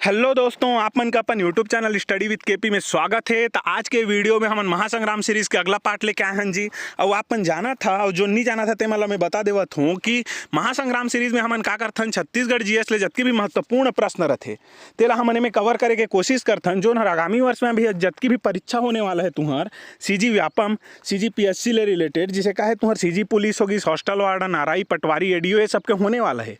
Hello दोस्तों, आप मन का अपन YouTube channel study with KP में स्वागत है। तो आज के वीडियो में हम महासंग्राम सीरीज के अगला पार्ट लेके आए हैं जी। और आप मन जाना था और जो नहीं जाना था ते मतलब मैं बता देवत हूँ कि महासंग्राम सीरीज में हमन का करथन छत्तीसगढ़ जीएस ले जतके भी महत्वपूर्ण प्रश्न रथे तेला हमन में कवर करे के कोशिश करथन। जो आगामी वर्ष में भी जतकी भी परीक्षा होने वाला है तुम्हार सीजी व्यापम सीजी पीएससी ले रिलेटेड, जिसे कहे तुम्हार सीजी पुलिस होगी, हॉस्टल वार्डन, आरआई, पटवारी, एडीओ, ये सबके होने वाला है।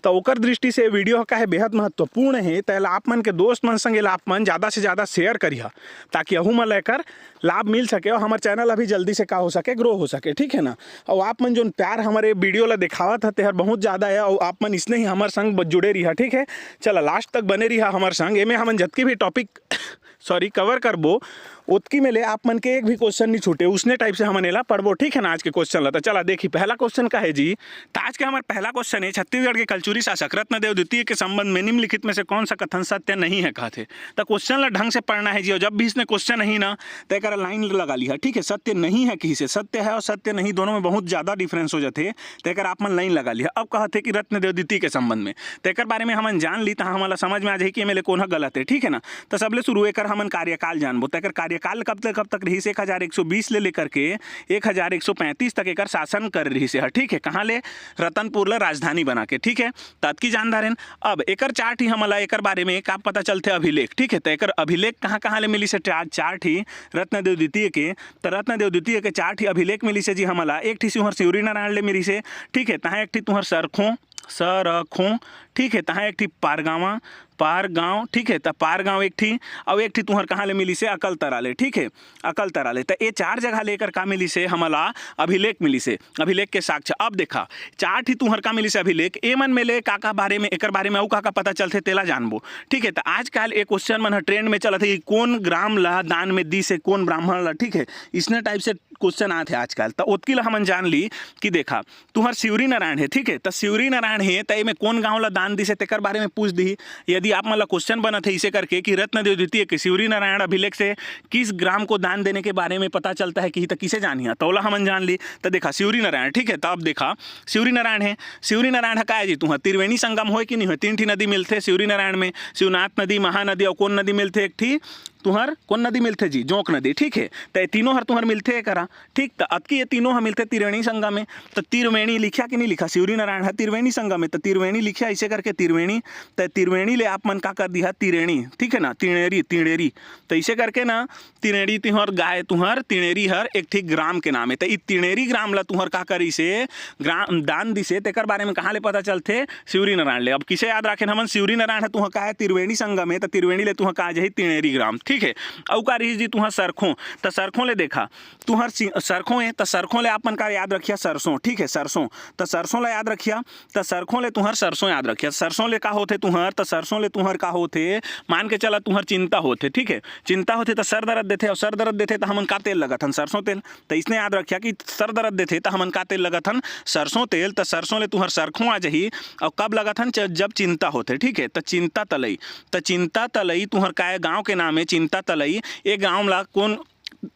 तो ओकर दृष्टि से वीडियो का है बेहद महत्वपूर्ण है। तैला आप मन के दोस्त मन संगे आप मन ज़्यादा से ज़्यादा शेयर करिए ताकि अहू मन लेकर लाभ मिल सके और हमारे चैनल अभी जल्दी से का हो सके, ग्रो हो सके, ठीक है ना। और आप मन जो प्यार हमारे वीडियो ला दिखावत है तेहर बहुत ज़्यादा है और आप मन इसने ही हमारे संग जुड़े रहिए, ठीक है। चला लास्ट तक बने रहिए हमारे संग। एमें हमन जतके भी टॉपिक कवर करबो उतकी में ले आप मन के एक भी क्वेश्चन नहीं छूटे, उसने टाइप से हमन एला पढ़बो, ठीक है ना। आज के क्वेश्चन ला तो चला देखी पहला क्वेश्चन का है जी। तो आज के हमारा पहला क्वेश्चन है, छत्तीसगढ़ के कलचुरी शासक रत्नदेव द्वितीय के संबंध में निम्नलिखित में से कौन सा कथन सत्य नहीं है कहते। तो क्वेश्चन ला ढंग से पढ़ना है जी। और जब भी इसने क्वेश्चन नहीं ना तय कर लाइन लगा ली है, ठीक है। सत्य नहीं है किसी से, सत्य है और सत्य नहीं दोनों में बहुत ज्यादा डिफरेंस हो जाते हैं। तयकर आप मन लाइन लगा लिया। अब कहते कि रत्नदेव द्वितीय के संबंध में तयकर बारे में हमन जान ली तो हमारा समझ में आ जाए कि मेरे कौन गलत है, ठीक है ना। तो सबले शुरू कर हमन कार्यकाल जानबो। तयकर कार्यकाल कब तक रही से 1120 ले लेकर के 1135 तक एकर शासन कर रही से, ठीक है। कहाँ ले? रतनपुर ला राजधानी बना के, ठीक है। तद की जानदार है। अब एकर चार्ट ही हमला एकर बारे में का पता चलते अभिलेख, ठीक है। तो एकर अभिलेख कहाँ ले मिली से चार्ट ही रत्नदेव द्वितीय के। तो रत्नदेव द्वितीय के चार्ट ही अभिलेख मिली से जी हमला। एक ठी सिंहर शिवरी नारायण ले मिली से, ठीक है। तहाँ एक ठी तुहर सरखों, ठीक है। तहाँ एक ठी पारगांव, ठीक है। तो पारगांव एक ठी और एक ठी तुहर कहाँ ले मिली से अकलतरा ले, ठीक है। अकलतरा ले। तो ये चार जगह लेकर का मिली से हमला अभिलेख मिली से, अभिलेख के साक्ष्य। अब देखा चार ठी तुहर का मिली से अभिलेख ए मन में ले का बारे में एकर बारे में अउ का पता चलते तेला जानबो, ठीक है। तो आजकल एक क्वेश्चन मन ट्रेंड में चलत है कि कौन ग्राम ला दान में दी से कौन ब्राह्मण ला, ठीक है। इसने टाइप से क्वेश्चन आते हैं आजकल। तो उतकी ला हमन जान ली कि देखा तुहर शिवरी नारायण है, ठीक है। तो शिवरी नारायण है तो में कौन गाँव ला दान दी से तेकर बारे में पूछ दी। यदि आप मतलब क्वेश्चन बना थे इसे करके कि रत्नदेव द्वितीय के शिवरी नारायण अभिलेख से किस ग्राम को दान देने के बारे में पता चलता है कि तो किसे जानिए तोला हमन जान ली। तो देखा शिवरी नारायण, ठीक है। तो अब देखा शिवरी नारायण है। शिवरी नारायण है का है जी तुहर त्रिवेणी संगम हो कि नहीं हो? तीन ठी नदी मिलते शिवरी नारायण में, शिवनाथ नदी, महानदी और कौन नदी मिलते? एक ठी तुहर कौन नदी मिलते जी? जोंक नदी, ठीक है। तो तीनों हर तुहर मिलते करा, ठीक। तो अब की ये तीनों हम मिलते त्रिवेणी संगम में। तो त्रिवेणी लिखा कि नहीं लिखा? शिवरी नारायण है त्रिवेणी संगम में, तो त्रिवेणी लिखा इसे करके त्रिवेणी। तो त्रिवेणी ले आप मन का कर दिया तिरेणी, ठीक है ना। तिणेरी तो इसे करके ना तिणेरी तुहर गाय तुहर तिणेरी हर एक ठीक ग्राम के नाम है। तो तिणेरी ग्राम ला तुहर का करी से ग्राम दान दी से तेकर बारे में कहाँ ले पता चलते? शिवरी नारायण ले। अब किसे याद रखें हमन? शिवरी नारायण है तुहर का है त्रिवेणी संगम है, तो त्रिवेणी ले तुहर का जाही तिणेरी ग्राम, ठीक है। औ का रही जी तुहर सरखों। तो सरखों ले देखा तुहर सरखों है, तो सरखों ले आप मन का याद रखिया सरसों, ठीक है। सरसों तो सरसों ले याद रखिया। तो सरखों ले तुहर सरसों याद रखिया। सरसों ले का होते तुहर? तो सरसों ले तुहर का होते मान के चला तुहर चिंता होते, ठीक है। चिंता होते तो सर दर्द देते और सर दर्द देते तो हमन का तेल लगत हन? सरसों तेल। तो इसने याद रखिया कि सर दर्द देते तो हमन का तेल लगत हन? सरसों तेल। तो सरसों ले तुहर सरखों आ जाही और कब लगत हन? जब चिंता होते, ठीक है। तो चिंता तलई। तो चिंता तलई तुहर का है गाँव के नाम है चिंता तलई। एक गाँव ला कौन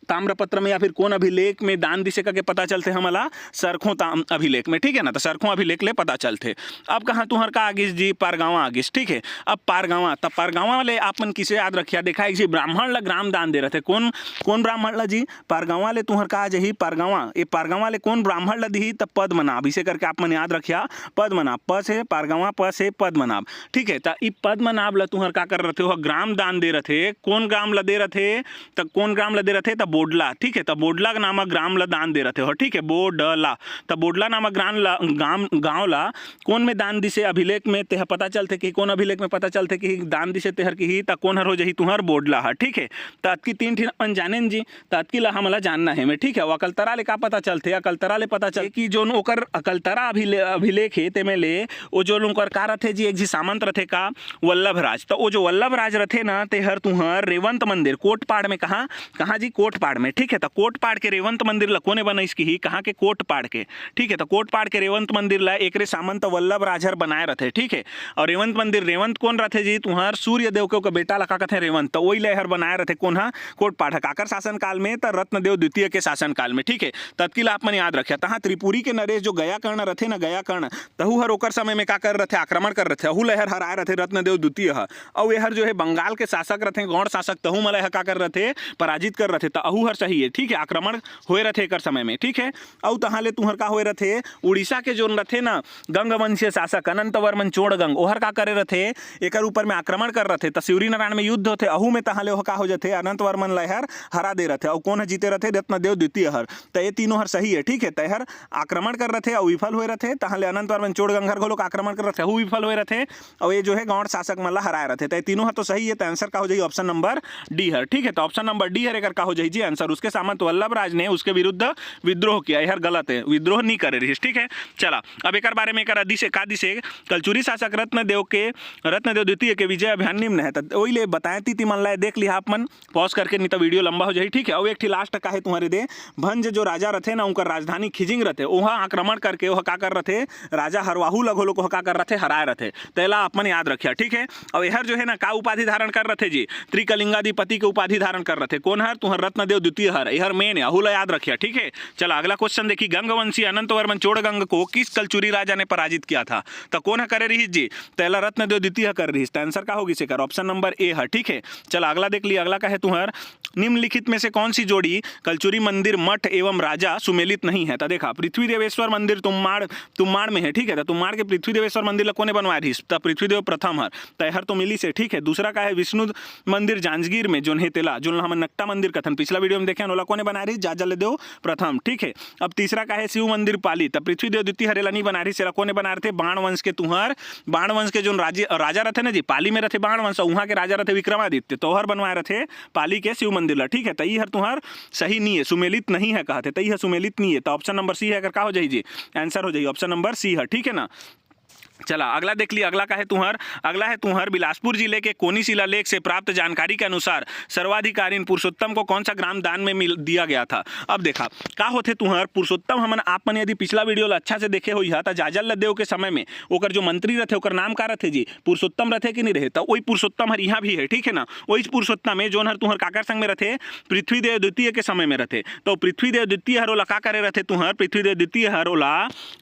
ताम्रपत्र में या फिर कौन अभिलेख में दान दिशे करके पता चलते हमला? सरखों अभिलेख में, ठीक है ना। तो सरखों अभिलेख ले पता चलते। अब कहाँ तुहर का आगिस जी? पारगांवा आगिस, ठीक है। अब पारगांवा, तब पारगांवा ले आप मन किसे याद रखिया? देखा एक जी ब्राह्मण ला ग्राम दान दे रहे थे। कौन ब्राह्मण ला जी? पारगांवा ले तुहर का जही पारगांवा। ये पारगांवा ले कौन ब्राह्मण ला दी? तब पद्मनाभ। इसे करके आप मन याद रखिया पद्मनाभ। प से पारगांवा, प से पद्मनाभ, ठीक है। तो ये पद्मनाभ ला तुहर का कर रहे थे? वह ग्राम दान दे रहे थे। कौन ग्राम ला दे रहे थे? तो कौन ग्राम ला दे रहे थे? तो बोडला, ठीक है। तो बोडला नामक ग्राम ला दान दे रहे थे, ठीक है। बोडला। तो बोडला नामक गांव ला कौन में दान दिसे अभिलेख में तेह पता चलते कि कौन अभिलेख में पता चलते कि दान दिसे तेहर की ही? तो कौन हर हो जाही तुहर? बोडला है, ठीक है। तो अतकी तीन ठी अपन जाने जी। तो अतकी ला हमला जानना है मैं, ठीक है। अकलतरा ले का पता चलते? अकलतरा ले पता चले कि जो ओकर अकलतरा अभिलेख है ते में ले वो जो ओकर का रथे जी? एक जी सामंत रथे का वल्लभराज। तो वो जो वल्लभराज रथे ना तेहर तुहर रेवंत मंदिर कोटपाड़ में कहाँ जी? कोटपाड़ कोटपाड़ में, ठीक है। तो कोटपाड़ के रेवंत मंदिर ला कोने बनाइस की ही, कहाँ के कोटपाड़ के, ठीक है। तो कोटपाड़ के रेवंत मंदिर ला एकरे सामंत वल्लभ राजहर बनाए रथे, ठीक है। और रेवंत मंदिर, रेवंत कौन रथे जी, तुहार सूर्य देव के बेटा ला का कथे रेवंत, तो वही लहर बनाए रथे कौन हा, कोटपाड़। काकर शासन काल में त रत्नदेव द्वितीय के शासन काल में, ठीक है। तत्किल आप मन याद रखिया। तहाँ त्रिपुरी के नरेश जो गया कर्ण रथे ना, गया कर्ण तहु हर ओकर समय में का कर रथे, आक्रमण कर रथे, अहू लहर हराए रथे रत्नदेव द्वितीय ह। और यहर जो है बंगाल के शासक रथे, गौड़ शासक, तहु मलय का कर रथे, पराजित कर रथे। तो अहू हर सही है, ठीक है, आक्रमण होए रथे एकर समय में, ठीक है। और तहाँ ले तुहर का होए रथे, उड़ीसा के जो रथे ना गंगवंशीय शासक अनंत वर्मन चोड़गंग, ओहर का करे रथे, एकर ऊपर में आक्रमण कर रथे। तो शिवरी नारायण में युद्ध होते, अहू में तहाँ ले का हो जाते, अनंत वर्मन लहर हरा दे रथे। और कौन जीते रथे, रत्नदेव द्वितीय हर। तो ये तीनों हर सही है, ठीक है। तहर आक्रमण कर रथे और विफल हुए रथे, तहाँ ले अनंत वर्मन चोड़गंग हर घोलोक आक्रमण कर रथे, अहू विफल हुए रथे। और ये जो है गौड़ शासक मन ला हराए रथे। तो तीनों हर तो सही है। तो आंसर का हो जाए ऑप्शन नंबर डी हर, ठीक है। तो ऑप्शन नंबर डी हर एकर का हो जाए जी आंसर। उसके सामंत वल्लभ राज ने उसके विरुद्ध विद्रोह किया, यह गलत है, विद्रोह नहीं करे रही, ठीक है। चला अब एक बारे में एक दिशे का दिशे कलचुरी शासक रत्नदेव द्वितीय के विजय अभियान निम्न है। तो वही ले बताए ती मन लाए, देख लिया आप मन पॉज करके, नहीं तो वीडियो लंबा हो जाए, ठीक है। और एक लास्ट का है तुम्हारे दे, भंज जो राजा रथे ना, उनका राजधानी खिजिंग रथे, वहाँ आक्रमण करके वह का कर रथे, राजा हरवाहू लगोलो को का कर रथे, हराए रथे। तेला अपन याद रखिया, ठीक है। और यहर जो है ना का उपाधि धारण कर रथे जी, त्रिकलिंगाधिपति के उपाधि धारण कर रथे। कौन हर, तुहर रत्नदेव द्वितीय हर, यहर मेन है, अहुला याद रखिया, ठीक है। चला अगला क्वेश्चन देखिए, गंगवंशी अनंत वर्मन चोड़गंग को किस कलचुरी राजा ने पराजित किया था। तो कौन करे रही जी, तेला रत्नदेव द्वितीय कर रही। तो आंसर का होगी सेकर ऑप्शन नंबर ए है, ठीक है। चला अगला देख लिया, अगला का है तुहर, निम्नलिखित में से कौन सी जोड़ी कलचुरी मंदिर मठ एवं राजा सुमेलित नहीं है। तो देखा पृथ्वी देवेश्वर मंदिर तुम्माड़ में है, ठीक है। तो तुम्माड़ के पृथ्वी देवेश्वर मंदिर ला कोने बनवाए रही, तो पृथ्वीदेव प्रथम हर, तहर तो मिली से, ठीक है। दूसरा का है विष्णु मंदिर जांजगीर में जोन है तेला, जो हम नक्टा मंदिर कथन पिछला वीडियो में देखे ओला कोने बनाए रही, जाजल देव प्रथम, ठीक है। अब तीसरा का है शिव मंदिर पाली, तब पृथ्वीदेव द्वितीय हरेला नहीं बना रही, सेला कोने बना रहे थे, बाण वंश के तुहर, बाण वंश के जो राजा रहते ना जी, पाली में रहते बाण वंश, वहाँ के राजा रहते विक्रमादित्य, तोहर बनवाए रहे पाली के शिव मंदिर ला, ठीक है। तई हर तुहर सही नहीं है, सुमेलित नहीं है कहते, तई हर सुमेलित नहीं है। तो ऑप्शन नंबर सी है, अगर का हो जाए जी आंसर हो जाए ऑप्शन नंबर सी है, ठीक है ना। चला अगला देख लिया, अगला का है तुहर, अगला है तुहर बिलासपुर जिले के कोनी शिलालेख से प्राप्त जानकारी के अनुसार सर्वाधिकारी पुरुषोत्तम को कौन सा ग्राम दान में दिया गया था। अब देखा का होते तुहर पुरुषोत्तम, हमन आप मन यदि पिछला वीडियो अच्छा से देखे हुई था, जाजल देव के समय में ओकर जो मंत्री रहे ओकर नाम का रहे जी, पुरुषोत्तम रहे कि नहीं रहे। तो वही पुरुषोत्तम हर यहाँ भी है, ठीक है ना। वही पुरुषोत्तम में जो हर तुहर काकर संग में रहे, पृथ्वीदेव द्वितीय के समय में रहे। तो पृथ्वीदेव द्वितीय हरोला का करे रहे तुहर, पृथ्वीदेव द्वितीय हरोला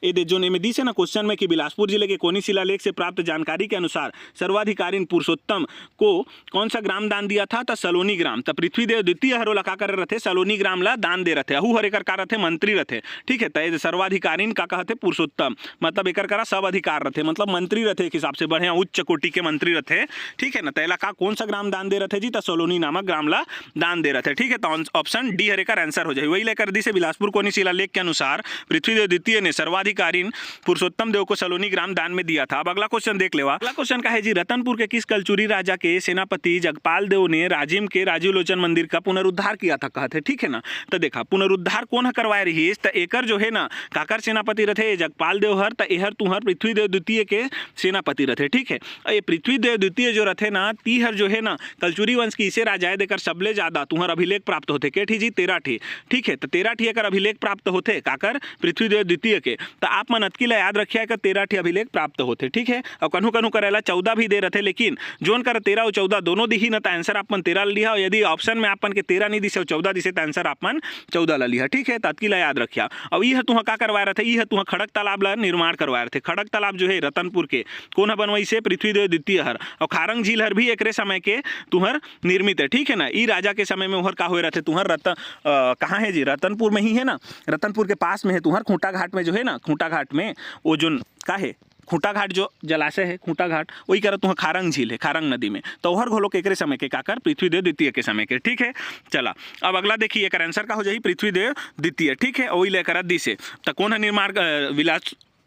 ये जो ने दी से ना क्वेश्चन में कि बिलासपुर जिले के कोनी शिलालेख से प्राप्त जानकारी के अनुसार सर्वाधिकारी पुरुषोत्तम को कौन सा ग्राम दान दिया था, तो सलोनी ग्राम। तो पृथ्वीदेव द्वितीय हरोला का कर रहे सलोनी ग्राम ला दान दे रहे, अहू हर एकर का रहे मंत्री रहे, ठीक है। तो सर्वाधिकारी का कहते पुरुषोत्तम, मतलब एकर करा सब अधिकार रहे, मतलब मंत्री रहे, एक हिसाब से बढ़िया उच्च कोटि के मंत्री रहे, ठीक है ना। तैला का कौन सा ग्राम दान दे रहे जी, तो सलोनी नामक ग्राम ला दान दे रहे, ठीक है। तो ऑप्शन डी हर एकर आंसर हो जाए। वही लेकर दी से बिलासपुर कोनी शिलालेख के अनुसार पृथ्वीदेव द्वितीय ने सर्वाधिकारी पुरुषोत्तम देव को सलोनी ग्राम दान में दिया था। अब अगला क्वेश्चन देख लेवा, अगला क्वेश्चन का है जी, रतनपुर के किस कलचुरी राजा के सेनापति जगपाल देव ने राजिम के राजीव लोचन मंदिर का पुनरुद्धार किया था कहते, ठीक है ना। तो देखा पुनरुद्धार कौन करवाए रही, तो एकर जो है ना काकर सेनापति रहे जगपाल देव हर, तो एहर तुहर पृथ्वीदेव द्वितीय के सेनापति रहे, ठीक है। ये पृथ्वीदेव द्वितीय जो रहे ना, तीहर जो है ना कलचुरी वंश की इसे राजा है, देकर सबले ज्यादा तुहर अभिलेख प्राप्त होते के ठी जी 13 ठी, ठीक है। तो 13 ठी अगर अभिलेख प्राप्त होते काकर पृथ्वीदेव द्वितीय के, तो आप मन अतकी याद रखिए 13 ठी अभिलेख प्राप्त होते, ठीक है। और कन्हू कन्हू करेला 14 भी दे रहे, लेकिन जोन कर 13 और 14 दोनों दी ही ना, तो आंसर आपन 13 लिया। और यदि ऑप्शन में आपन के 13 नहीं दिसे और 14 दिसे, तो आंसर आपन 14 ला लिया, ठीक है। तत्की ला याद रखिया। अब यह तुह का करवाए रहे, यह तुह खड़क तालाब ला निर्माण करवाए रहे। खड़क तालाब जो है रतनपुर के कौन बनवाई से, पृथ्वीदेव द्वितीय हर। और खारंग झील हर भी एकरे समय के तुहर निर्मित है, ठीक है ना। ई राजा के समय में उहर का हुए रहे तुहर कहाँ है जी, रतनपुर में ही है ना, रतनपुर के पास में है तुहर खूंटा घाट में जो है ना, खूंटा घाट में वो जो का है खूंटा घाट जो जलाशय है खूंटा घाट, वही करत तुह खारंग झील है, खारंग नदी में। तो हर घोलो के समय के काकर पृथ्वीदेव द्वितीय के समय के, ठीक है। चला अब अगला देखिए, एक आंसर का हो जाए पृथ्वीदेव द्वितीय, ठीक है। वही लेकर दी से तो कौन है निर्माण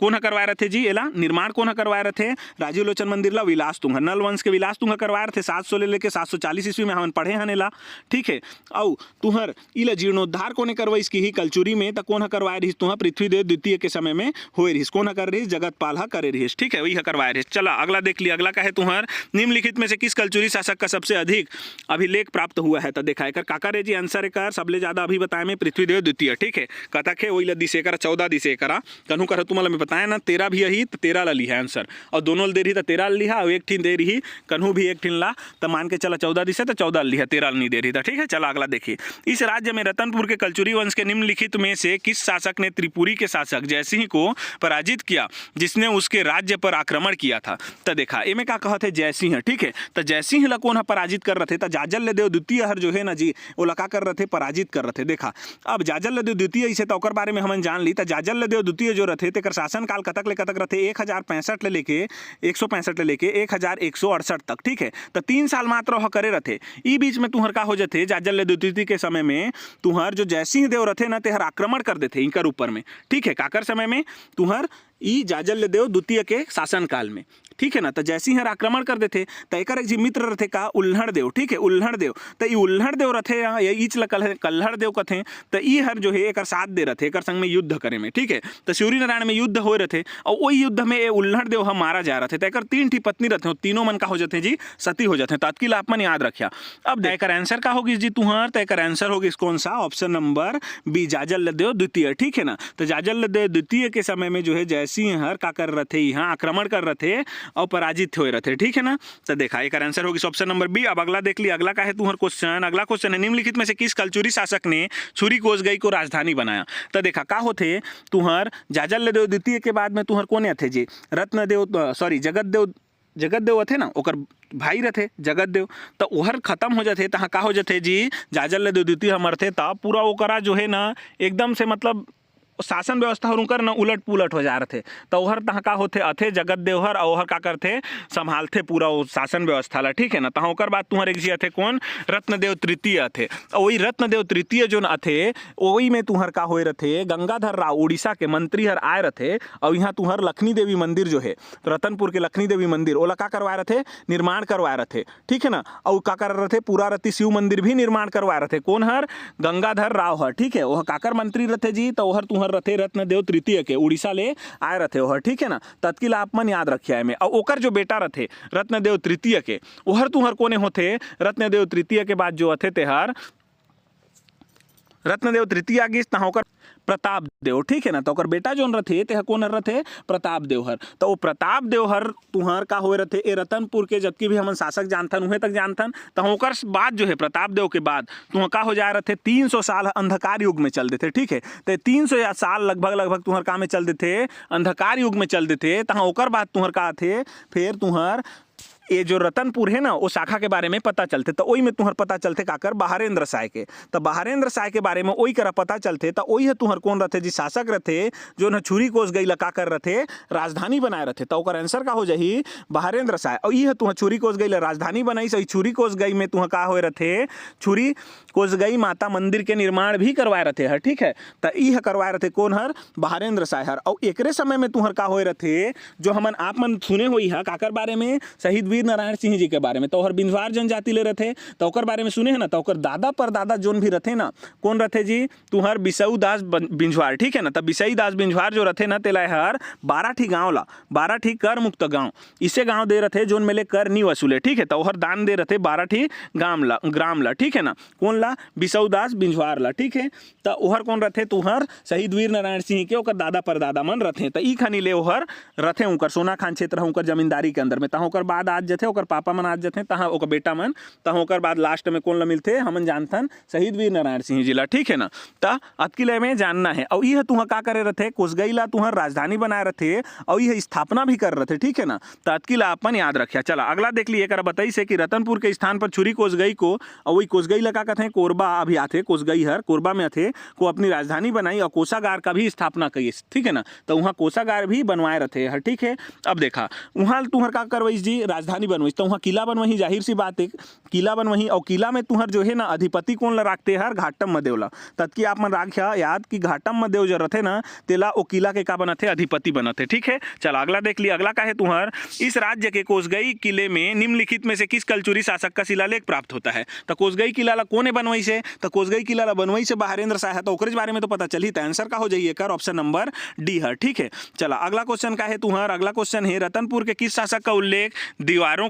कौन करवाए रथे जी एला निर्माण कौन करवाए रथे राजीव लोचन मंदिर ला विलास तुंग नल वंश के विलास तुंग करवाए रथे 700 ले लेके 740 ईस्वी में हमन पढ़े हन एला ठीक है। और तुहर इला जीर्णोद्धार कोने करवाइस की ही कलचुरी में त कौन करवाए रहिस तुहा पृथ्वीदेव द्वितीय के समय में होए रहिस कौन कर रहिस जगतपाल हा करे रहिस ठीक है वही करवाए रहिस। चला अगला देख लिया अगला का है तुहर निम्नलिखित में से किस कलचुरी शासक का सबसे अधिक अभिलेख प्राप्त हुआ है तो देखा एकर काका रे जी आंसर एकर सबले ज्यादा अभी बताए में पृथ्वीदेव द्वितीय ठीक है कतक है वही ला दिसे कर 14 दिसे करा कन्हू कर तुमला मैं बताया ना 13 भी यही तो 13 ला लिहा आंसर और दोनों दे रही तो 13 लिहा और एक ठीन दे रही कन्हू भी एक ठीन ला तो मान के चला 14 दिसे तो 14 लिहा 13 नहीं दे रही था ठीक है। चला अगला देखिए इस राज्य में रतनपुर के कलचुरी वंश के निम्नलिखित में से किस शासक ने त्रिपुरी के शासक जयसिंह को पराजित किया जिसने उसके राज्य पर आक्रमण किया था तो देखा एमे का कहत है जयसिंह ठीक है तो जयसिंह ला कौन पराजित कर रहे थे तो जाजल देव द्वितीय हर जो है ना जी वो लका कर रहे थे पराजित कर रहे थे। देखा अब जाजल देव द्वितीय इसे तो ओकर बारे में हम जान ली तो जाजल देव द्वितीय जो रहे तेकर शासन काल कतक ले कतक रहे 1065 ले लेके 165 ले लेके 1168 तक ठीक है तो 3 साल मात्र वह करे रहे। ई बीच में तुहर का हो जाते जाजल देव द्वितीय के समय में तुहर जो जयसिंह देव रहे ना तेहर आक्रमण कर देते इनकर ऊपर में ठीक है काकर समय में तुहर ई जाजल देव द्वितीय के शासन काल में ठीक है ना तो जैसी हर आक्रमण कर देते तो एक जी मित्र रथे का उल्हड़ देव ठीक है उल्हड़ देव तो ये उल्हड़ देव रथे या ईच कल्हड़ देव कथे तो ई हर जो है एक साथ दे रथे एक संग में युद्ध करे में ठीक है तो शिवरी नारायण में युद्ध हो रहे और वही युद्ध में ये उल्हड़ देव हम मारा जा रहे थे तो एक 3 ठी पत्नी रथे तीनों मन का हो जाते जी सती हो जाते तत्किल आप मन याद रखिया। अब एक आंसर का होगी जी तुहर तो एक आंसर होगी कौन सा ऑप्शन नंबर बी जाजल देव द्वितीय ठीक है ना तो जाजल देव द्वितीय के समय में जो है जयसिंह हर का कर रहे थे यहाँ आक्रमण कर रहे थे और पराजित हो रहे थे ठीक है ना तो देखा एक आंसर होगी ऑप्शन नंबर बी। अब अगला देख लिया अगला का है तुम्हारा क्वेश्चन अगला क्वेश्चन है निम्नलिखित में से किस कलचुरी शासक ने छुरी कोसगई को राजधानी बनाया तो देखा का होते तुहर जाजल देव द्वितीय के बाद में तुहर कौन थे जी रत्नदेव सॉरी जगत देव थे ना ओकर भाई रथे जगत देव तो ओहर खत्म हो जाते तहाँ का हो जाते जी जाजल देव द्वितीय हमर थे तब पूरा ओकरा जो है ना एकदम से मतलब शासन व्यवस्था उनकर ना उलट पुलट हो जा रहे थे तो ओहर तहाँ का होते अथे जगत देवहर और ओहर का करते संभालते पूरा वो शासन व्यवस्था ला ठीक है ना तहाँ ओकर बाद तुम्हारे जी अथे कौन रत्नदेव तृतीय थे और वही रत्नदेव तृतीय जो अथे वही में तुम्हार का होए रथे गंगाधर राव उड़ीसा के मंत्री हर आए रथे और यहाँ तुम्हार लक्ष्मी देवी मंदिर जो है रतनपुर के लक्ष्मी देवी मंदिर ओला का करवाए रथे निर्माण करवाए रथे ठीक है ना और का कर रहे थे पूरा रति शिव मंदिर भी निर्माण करवाए रथे कौन हर गंगाधर राव हर ठीक है वह काकर मंत्री रथे जी तो ओहर तुम्हार रथे रत्नदेव तृतीय के उड़ीसा ले आए रथे ओहर ठीक है ना तत्किल आप मन याद रखिया में और ओकर जो बेटा रथे रत्नदेव तृतीय के ओहर तुहर कोने होते रत्नदेव तृतीय के बाद जो अथे तेहर रत्नदेव तृतीय आगिस तहाँ ओकर प्रताप देव ठीक है ना तो ओकर बेटा जोन रथे ते कौन रथे प्रताप देवहर तो वो प्रताप देवहर तुहर का होए रथे ए रतनपुर के जबकि भी हमन शासक जानथन उहे तक जानथन तो ओकर बाद जो है प्रताप देव के बाद तुहर का हो जाए रथे 300 साल अंधकार युग में चल देते ठीक है तो 300 साल लगभग तुहर का में चल देते अंधकार युग में चल देते तहाँ ओकर बाद तुहर का थे फिर तुहर ये जो रतनपुर है ना वो शाखा के बारे में पता चलते तो वही में तुहर पता चलते काकर बहारेंद्र साय के तो बहारेंद्र साय के बारे में वही करा पता चलते तो वही है तुहर कौन रहते जी शासक रहते जो न छुरी कोस गई लका कर रहे राजधानी बनाए रहे तो ओकर आंसर का हो जाही बहारेंद्र साय और ये तुहर छुरी कोस गई राजधानी बनाई सही छुरी कोस गई में तुहर का होए रहे छुरी कोस गई माता मंदिर के निर्माण भी करवाए रहे हर ठीक है तो यह करवाए रहे कौन हर बहारेंद्र साय हर और एकरे समय में तुहर का होए रहे जो हमन आप मन सुने हुई है काकर बारे में शहीद वीर नारायण सिंह जी के बारे में तो ओहर बिंजवार जनजाति ले रहे तो ओकर बारे में सुने है ना तो ओकर दादा पर दादा जोन भी रथे ना कौन रथे जी तुहर बिसऊ दास बिंजवार ठीक है ना तो बिसई दास बिंजवार जो रथे ना तेला हर 12 ठी गाँव ला 12 ठी कर मुक्त गाँव इसे गाँव दे रथे जोन मेले कर नहीं वसूले ठीक है तो ओहर दान दे रथे 12 ठी ग्राम ला ठीक है ना कौन ला बिसऊ दास बिंजवार ला ठीक है तो ओहर कौन रथे तुहर शहीद वीर नारायण सिंह के ओकर दादा पर दादा मन रथे तो ई खनी ले ओहर रथे उनकर सोना खान क्षेत्र उनकर जमींदारी के अंदर में तहाँ ओकर बाद आज जथे ओकर पापा मन आज जथे तहाँ ओकर बेटा मन तहाँ ओकर बाद लास्ट में कौन ला मिलते हमन जानथन शहीद वीर नारायण सिंह जी ला ठीक है ना तो अतकिले में जानना है और यह तुह का करे रथे कोसगई ला तुहर राजधानी बनाए रथे और यह स्थापना भी कर रहे ठीक है ना तो अतकिला अपन याद रखिया। चला अगला देख लिए कर बताई से कि रतनपुर के स्थान पर छुरी कोसगई को और वही कोसगई लगा कहते हैं कोरबा अभी आते कोसगई हर कोरबा में आते को अपनी राजधानी बनाई और कोषागार का भी स्थापना की ठीक है ना तो वहाँ कोषागार भी बनवाए रहे हर ठीक है। अब देखा वहाँ तुहर का करवाई जी राजधानी राजधानी बनवही तो वहाँ किला बनवही, जाहिर सी बात है किला बनवही। और किला में तुहर जो है ना अधिपति कौन ला राखते हर घाटम मदेव ला। तत्की आप मन राख्या याद कि घाटम मदेव जो रहते ना तेला ओ किला के का बनत है अधिपति बनत है। ठीक है, चल अगला देख लिया। अगला का है तुहर इस राज्य के कोसगई किले में निम्नलिखित में से किस कलचुरी शासक का शिलालेख प्राप्त होता है। तो कोसगई किला ला कोने बनवई से, तो कोसगई किला ला बनवई से बहारेंद्र शाह है, तो ओकरे बारे में तो पता चली। तो आंसर का हो जाइए कर ऑप्शन नंबर डी है। ठीक है, चला अगला क्वेश्चन का है तुहर। अगला क्वेश्चन है रतनपुर के किस शासक का उल्लेख देवारों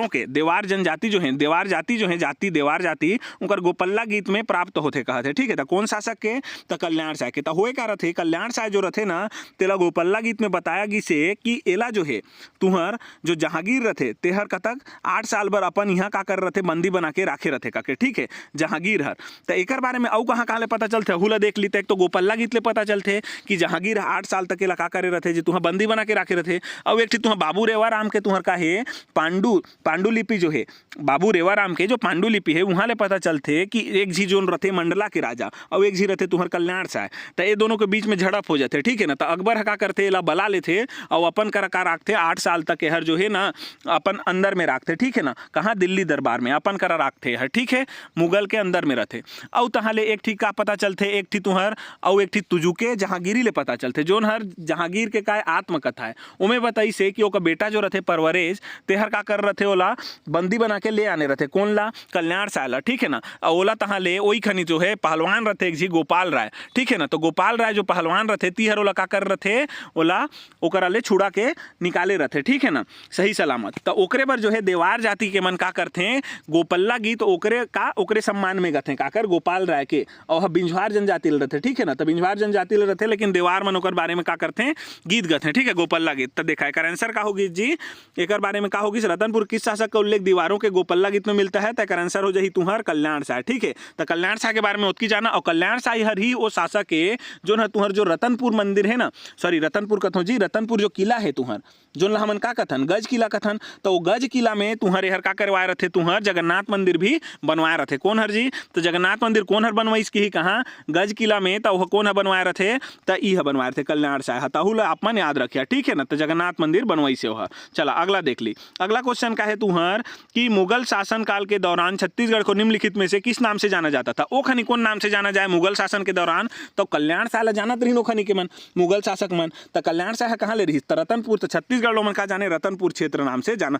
के देवार जनजाति जो है, देवार जाति जो है, जाति देवार जाति उनकर गोपल्ला गीत में प्राप्त होते कहते। ठीक है, तो कौन शासक के, तो कल्याण शाह के। तो होए का रथे कल्याण शाह जो रथे ना तेला गोपल्ला गीत में बताया गी से कि एला जो है तुहर जो जहांगीर रथे तेहर कतक 8 साल बर अपन यहाँ का कर रथे बंदी बना के राखे रथे काके। ठीक है, जहांगीर हर तो एकर बारे में अउ कहाँ ले पता चलते हुला देख ली। एक तो गोपल्ला गीत ले पता चलते कि जहांगीर 8 साल तक एला का करे रथे जी तुहा बंदी बना के राखे रथे। और एक तुहा बाबू रेवा राम के तुहर का है पांडुलिपि जो है, बाबू रेवा राम के जो पांडुलिपि है वहाँ ले पता चलते कि एक झी जोन रथे मंडला के राजा और एक झी रथे तुहर कल्याण शाह। तो ये दोनों के बीच में झड़प हो जाते। ठीक है ना, तो अकबर का करते एला बला लेते और अपन का राखते 8 साल तक हर जो है ना अपन अंदर में राखते। ठीक है ना, कहाँ दिल्ली दरबार में अपन करा राखते हर। ठीक है, मुगल के अंदर में रहते। और तहाँ ले एक ठीक का पता चलते, एक ठीक तुहर और एक ठीक तुजुके जहांगीरी ले पता चलते जोन हर जहांगीर के का आत्मकथा है। उमें बताई से कि ओका बेटा जो रहते परवरेज तेहर का कर रथे ओला बंदी बना के ले आने रहते कौन ला, कल्याण शाह ला। ठीक है ना, और ओला तहाँ ले वही खनी जो है पहलवान रहते एक जी गोपाल राय। ठीक है ना, तो गोपाल राय जो पहलवान रहते तीहर ओला का कर रथे ओला ओकरा ले छुड़ा के निकाले रहते। ठीक है ना, सही सलामत। तो ओकरे पर जो है देवार जाति के मन का करते गोपल्ला गीत ओकरे का ओकरे सम्मान में गथे का कर गोपाल राय के। और बिंझवार जनजाति ले रहते। ठीक है ना, तो बिंझवार जनजाति ले रहते लेकिन देवार मन ओकर बारे में का करते गीत गथे। ठीक है, गोपल्ला गीत। तो देखा एकर आंसर का होगी जी, एकर बारे में का होगी रतनपुर किस शासक का उल्लेख दीवारों के गोपल्ला गीत में मिलता है। तो एकर आंसर हो जाही तुहर कल्याण शाह। ठीक है, तो कल्याण शाह के बारे में उतकी जाना। और कल्याण शाह हर ही वो शासक है जो ना तुहर जो रतनपुर मंदिर है ना, सॉरी रतनपुर कथो जी, रतनपुर जो किला है तुहर जो हमन का कथन गज किला कथन। तो गज किला में तुहर हर का करवाए रथे तुहर जगन्नाथ मंदिर भी बनवाए रथे। कौन हर जी, तो जगन्नाथ मंदिर कौन हर बनवाई इसकी कहाँ गज किला में, तो वह कौन हर बनवाए रथे, तो ई बनवाए रथे कल्याण शाह। ताहुल आप मन याद रखिया। ठीक है ना, तो जगन्नाथ मंदिर बनवाई से वह। चला अगला देख ली। अगला क्वेश्चन का है तुहर कि मुगल शासन काल के दौरान छत्तीसगढ़ को निम्नलिखित में से किस नाम से जाना जाता था। ओ खनी कौन नाम से जाना जाए मुगल शासन के दौरान, तो कल्याण शाह ला जानत रही नो खनी के मन मुगल शासक मन। तो कल्याण शाह कहाँ ले रही, तो रतनपुर, तो छत्तीसगढ़ लोग मन का जाने रतनपुर क्षेत्र नाम से जाना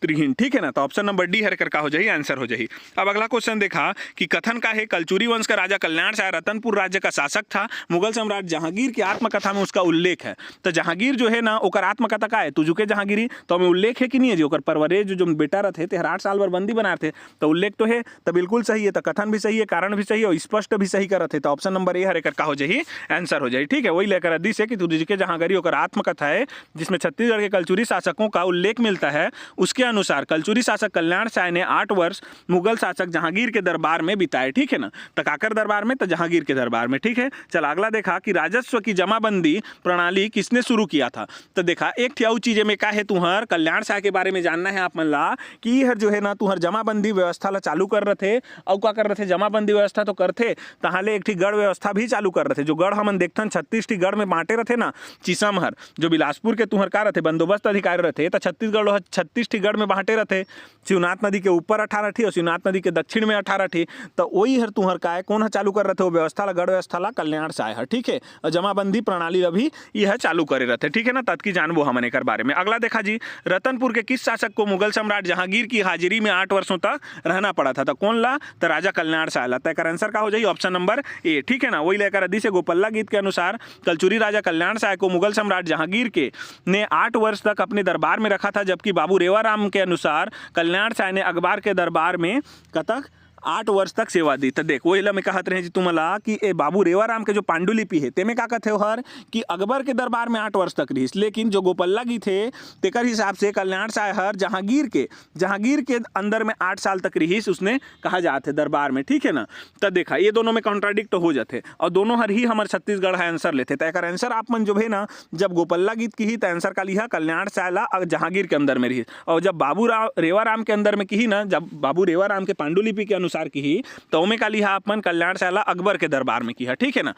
त्रिहीन। ठीक है ना, तो ऑप्शन नंबर डी हर का हो जाही आंसर हो जाही। अब अगला क्वेश्चन देखा कि कथन का है कलचुरी वंश का राजा कल्याण शाह रतनपुर राज्य का शासक था। मुगल सम्राट जहांगीर की आत्मकथा में उसका उल्लेख है। तो जहांगीर जो है ना ओकर आत्मकथा का है तुजुके जहांगीरी, तो हमें उल्लेख है कि नहीं है जी ओकर परवरेज जो बेटा रहते थे 8 साल भर बंदी बनाए थे, तो उल्लेख तो है, तो बिल्कुल सही है। तो कथन भी सही है, कारण भी सही है और स्पष्ट भी सही कर थे। तो ऑप्शन नंबर ए हर का हो जाही आंसर हो जाही। ठीक है, वही लेकर अदी से कि तुजुके जहांगीरी ओकर आत्मकथा है जिसमें छत्तीसगढ़ के कलचुरी शासकों का उल्लेख मिलता है। उसके अनुसार कलचुरी शासक कल्याण शाह ने 8 वर्ष मुगल शासक जहांगीर के दरबार में बिताए। ठीक है ना, तो काकर दरबार में, तो जहांगीर के दरबार में। ठीक है, चल अगला देखा कि राजस्व की जमाबंदी प्रणाली किसने शुरू किया था। तो देखा एक ठियाऊ चीजें में का है तुहर कल्याण शाह के बारे में जानना है आप मन ला कि हर जो है ना तुहर जमाबंदी व्यवस्था ला चालू कर रहे थे। और क्या कर रहे थे, जमाबंदी व्यवस्था तो करते तहाले एक ठी गढ़ व्यवस्था भी चालू कर रहे थे। जो गढ़ हमन देखथन 36 ठी गढ़ में बांटे रहते ना, चिसमहर जो बिलासपुर के तुहर का रहते बंदोबस्त अधिकारी रहते, तो छत्तीसगढ़ 36 ठी गढ़ में बांटे रहते। शिवनाथ नदी के ऊपर 18 ठी और शिवनाथ नदी के दक्षिण में 18 ठी। तो वही हर तुहर का है कौन है चालू कर रहे थे वो व्यवस्था ला, गढ़ व्यवस्था ला कल्याण शाह है। ठीक है, और जमाबंदी प्रणाली अभी यह चालू करे रहते। ठीक है ना, तद की जानबो हमन एकर बारे में। अगला देखा जी रतनपुर के किस शासक को मुगल सम्राट जहांगीर की हाजिरी में 8 वर्षों तक रहना पड़ा था। तो कौन ला, तो राजा कल्याण शाह ला। तो आंसर का हो जाए ऑप्शन नंबर ए। ठीक है ना, वही लेकर अदी से गोपल्ला गीत के अनुसार कलचुरी राजा कल्याण शाह को मुगल सम्राट जहांगीर के ने 8 वर्ष तक अपने दरबार में रखा था। जबकि बाबू रेवा राम के अनुसार कल्याण शाह ने अकबर के दरबार में कतक 8 वर्ष तक सेवा दी। तो देख वही मैं कहत रहे जी तुमला कि ए बाबू रेवा राम के जो पांडुलिपि है तेमें का कहते हो हर कि अकबर के दरबार में 8 वर्ष तक रही। लेकिन जो गोपल्ला गीत थे तेकर हिसाब से कल्याण शाह हर जहांगीर के अंदर में 8 साल तक रही उसने कहा जाते दरबार में। ठीक है ना, तो देखा ये दोनों में कॉन्ट्राडिक्ट हो जाते और दोनों हर ही हमारे छत्तीसगढ़ है आंसर लेते। तो एक आंसर आप मन जो है ना जब गोपल्ला गीत की ही तो आंसर का लिहा कल्याण शाह ला जहांगीर के अंदर में रही। और जब बाबू रेवा राम के अंदर में की ना, जब बाबू रेवा राम के पांडुलिपि के अनुसार की ही तो में का लिहा अपन कल्याण शाह ला अकबर के दरबार में किया। ठीक है ना,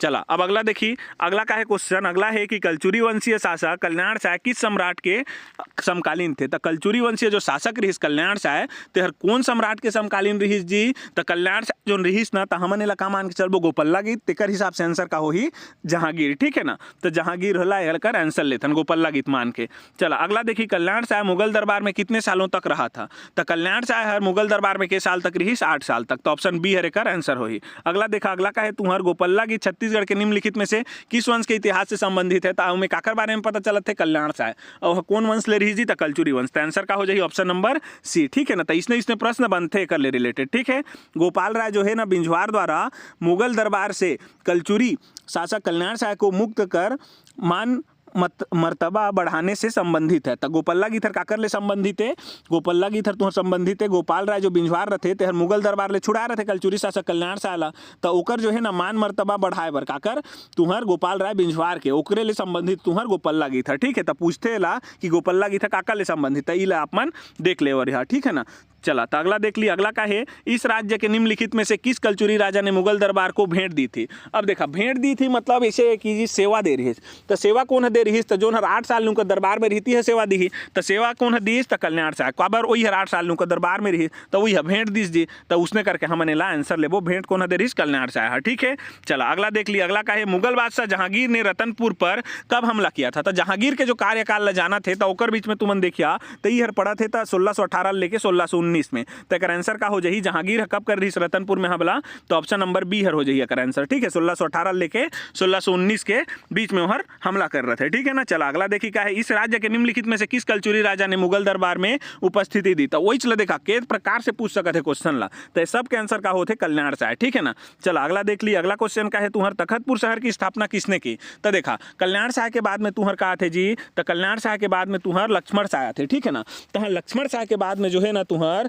चला अब अगला देखिए, अगला का है क्वेश्चन, अगला है कि कलचुरी वंशीय शासक कल्याण साय किस सम्राट के समकालीन थे। तो कलचुरी वंशीय जो शासक रहिस कल्याण साय तेहर कौन सम्राट के समकालीन रहिस जी। तो कल्याण साय जो रहिस ना तो हमन एला का मान के चलबो गोपल्ला गीत, तेकर हिसाब से आंसर का होही जहांगीर, ठीक है ना। तो जहांगीर होला एकर आंसर लेथन गोपल्ला गीत मान के। चला अगला देखिए, कल्याण साय मुगल दरबार में कितने सालों तक रहा था। तो कल्याण साय हर मुगल दरबार में के साल तक रहिस, 8 साल तक। तो ऑप्शन बी हर एकर आंसर होही। अगला देखा, अगला का है तुहर गोपल्ला गीत छत्तीसगढ़ के निम्नलिखित में से किस वंश के इतिहास से संबंधित है। तो में काकर बारे में पता चलत है कल्याण साय, और कौन वंश ले रही जी। तो कलचुरी वंश। तो आंसर का हो जाए ऑप्शन नंबर सी, ठीक है ना। तो इसने प्रश्न बनते कर ले रिलेटेड, ठीक है। गोपाल राय जो है ना बिंझवार द्वारा मुगल दरबार से कलचुरी शासक कल्याण साय को मुक्त कर मान मर्तबा बढ़ाने से संबंधित है। तो गोपल्ला गीथर काकर ले संबंधित है, गोपल्ला गीथर तुहर संबंधित है गोपाल राय जो बिंझवार रथे तेहर मुगल दरबार ले छुड़ा रहे कलचुरी शासक कल्याण साय ला। तो ओकर जो है ना मान मर्तबा बढ़ाए बर काकर तुहर गोपाल राय बिंझवार के ओकरे ले संबंधित तुहर गोपल्ला गीथर, ठीक है। तो पूछते ला कि गोपल्ला गीथर काकर ले संबंधित है, इला अपन देख ले और यहाँ, ठीक है ना। चला तो अगला देख ली, अगला का है इस राज्य के निम्नलिखित में से किस कलचुरी राजा ने मुगल दरबार को भेंट दी थी। अब देखा भेंट दी थी मतलब ऐसे कि जी सेवा दे रही है। तो सेवा कौन दे रही है, तो जो हर 8 साल उनका दरबार में रहती है सेवा दी। तो सेवा कौन दी, तो कल्याण साय काबर वही हर 8 साल उनका दरबार में रही, तो वही भेंट दीस जी। तो उसने करके हमने ला आंसर ले वो भेंट कौन दे रही, कल्याण साय, ठीक है। चला अगला देख ली, अगला का है मुगल बादशाह जहांगीर ने रतनपुर पर कब हमला किया था। तो जहांगीर के जो कार्यकाल जाना थे तो ओकर बीच में तुमन देखिया तो ये हर पड़ा थे 1618 लेके 1619 में। तो आंसर का हो जाही जहांगीर कब कर रही रतनपुर में हमला। तो ऑप्शन नंबर बी हर हो जाही अकर आंसर, ठीक है। 1618 लेके 1619 के बीच में हर हमला कर रहे थे, ठीक है ना। चला अगला देखी क्या है, इस राज्य के निम्नलिखित में से किस कलचुरी राजा ने मुगल दरबार में उपस्थिति दी। तो वही चला देखा के प्रकार से पूछ सकते क्वेश्चन ला। तो सब के आंसर का होते कल्याण साय, ठीक है ना। चला अगला देख ली, अगला क्वेश्चन का है तुहर तखतपुर शहर की स्थापना किसने की। तो देखा कल्याण साय के बाद में तुहर का थे जी। तो कल्याण साय के बाद में तुहर लक्ष्मण साय थे, ठीक है ना। तो लक्ष्मण साय के बाद में जो है ना तुहर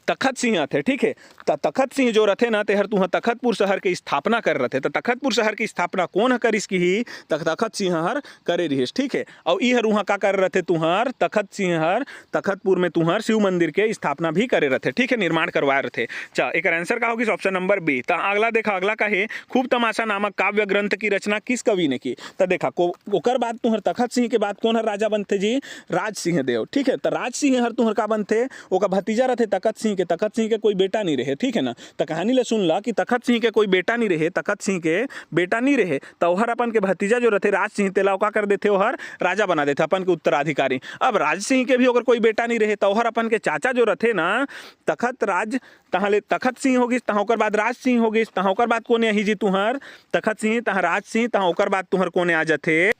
तखत सिंह थे, ठीक है। तो तखत सिंह जो रथे ना तेहर तुह तखतपुर शहर की स्थापना कर रहे थे। तो तखतपुर शहर की स्थापना कौन कर इसकी ही तखत सिंह हर करे रहीस, ठीक है। और ई हर वहाँ का कर रहे थे तुहर तखत सिंह हर तखतपुर में तुहर शिव मंदिर के स्थापना भी करे रहे थे, ठीक है, निर्माण करवाए रहे थे। चल एक आंसर का होगी ऑप्शन नंबर बी। तो अगला देखा, अगला का है खूब तमाशा नामक काव्य ग्रंथ की रचना किस कवि ने की। तो देखा ओकर बाद तुहर तखत सिंह के बाद कौन हर राजा बनते जी, राज सिंह देव, ठीक है। तो राज सिंह हर तुहर का बनते ओका भतीजा रहे तखत सिंह के कोई बेटा नहीं रहे, ठीक है ना। तो कहानी ले सुन ला कि तखत सिंह के कोई बेटा नहीं रहे, तखत सिंह के बेटा नहीं रहे तो हर अपन के भतीजा जो रहते राज सिंह तेला का कर देते हर राजा बना देते अपन के उत्तराधिकारी। अब राज सिंह के भी अगर कोई बेटा नहीं रहे तो हर अपन के चाचा जो रहते ना तखत राज तहले तखत सिंह होगी, तहाँ ओकर बाद राज सिंह होगी, तहाँ ओकर बाद कोने ही जी तुहर तखत सिंह, तहाँ राज सिंह, तहाँ ओकर बाद तुहर कोने आ जाते